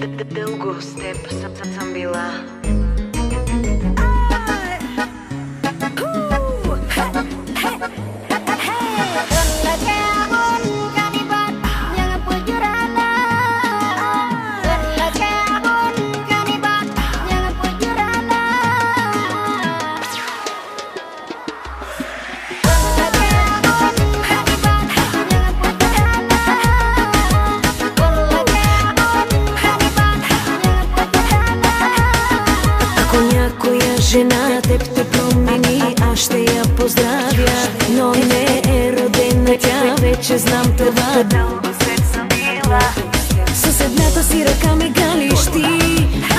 Дълго с теб съм била. Жена теб те промени, аз ще я поздравя, но не е родена тя, вече знам това. Дълго след съм била. С едната си ръка ме галиш ти,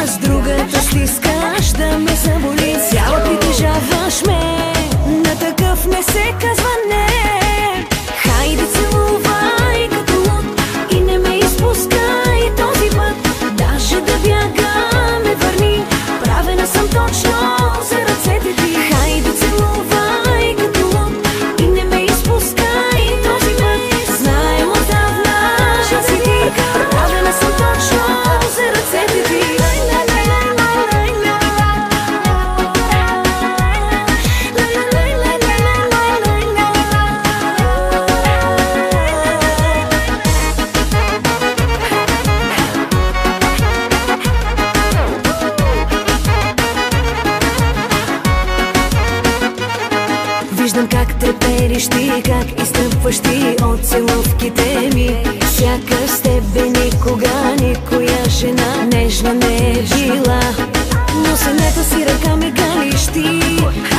а с другата стискаш да ме заболи. Цяла притежаваш ме, на такъв не се казва не. Хайде целувай като луд и не ме изпускай този път. Даже да бягам ме върни, правена съм точно за ръцете ти. Хайде целувай като луд и не ме изпускай този път. Знаем отдавна, че си ти, правена съм точно за ръцете ти. Виждам как трепериш ти, как изтъпваш ти от целувките ми. Сякаш с тебе никога никоя жена нежна не е била. Но с едната си ръка ме галиш ти,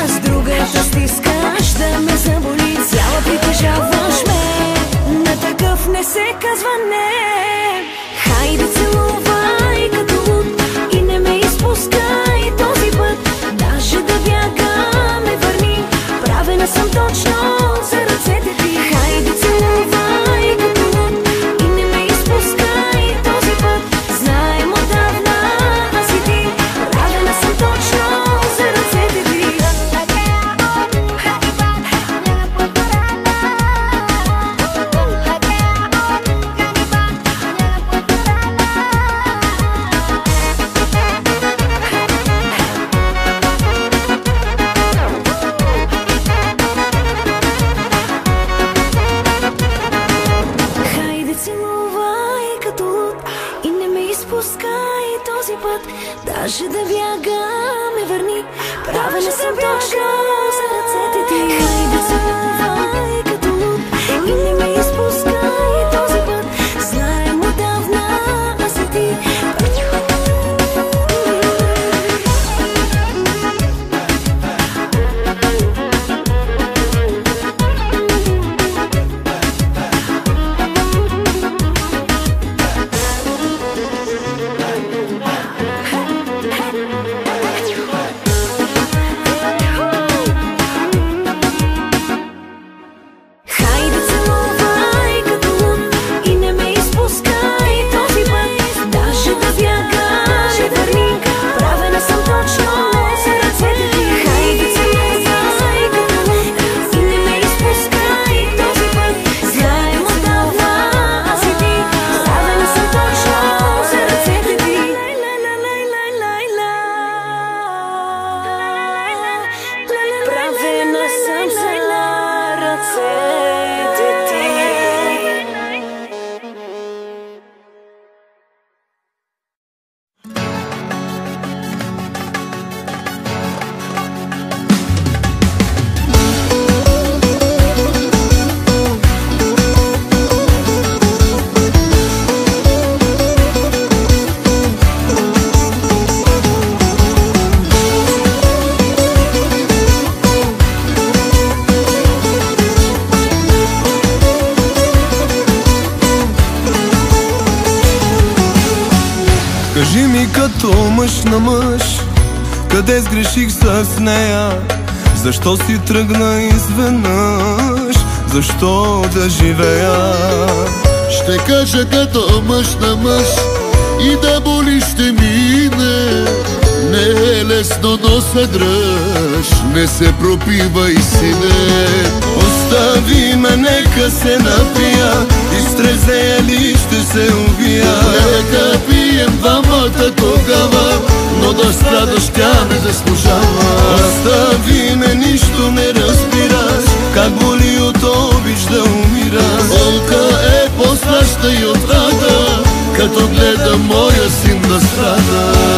а с другата стискаш да ме заболи. Цяла притежаваш ме, на такъв не се казва не. Хайде целувай като луд и не ме изпускай този път. Даже да бягам ме върни, правена съм точно за ръцете ти. Хайде целувай като луд и не ме изпускай този път. Знаем отдавна, аз и ти, правена съм точно за ръцете ти. Хайде целувай като луд и не ме изпускай този път. Даже да бягам ме върни, правена съм точно за ръцете ти. Хайде целувай като луд и не ме изпускай този път. Знаем отдавна, аз и ти. Хайде целувай като луд и не ме изпускай този път. Даже да бягам ме върни, правена съм точно за ръцете ти. Хайде целувай като луд и не ме изпускай този път. Знаем отдавна, аз и ти, правена съм точно за ръцете ти. Правена съм за ръцете ти. Кажи ми като мъж на мъж, къде сгреших с нея? Защо си тръгна изведнъж? Защо да живея? Ще кажа като мъж на мъж и да боли ще мине. Не е лесно, но се дръж, не се пропивай, сине. Остави ме, нека се напия, изтрезея ли ще се убия. Нека пия живеем двамата тогава, но да страдаш тя не заслужава. Остави ме, нищо не разбираш, как боли от обич да умираш. Болка е по-страшна и отрада, като гледа моя син да страда.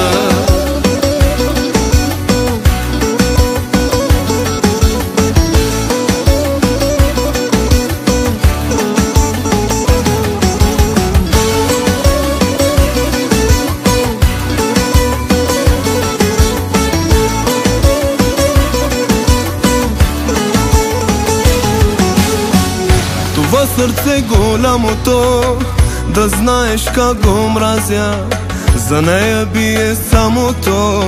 Това сърце голямото, да знаеш как го мразя, за нея бие самото.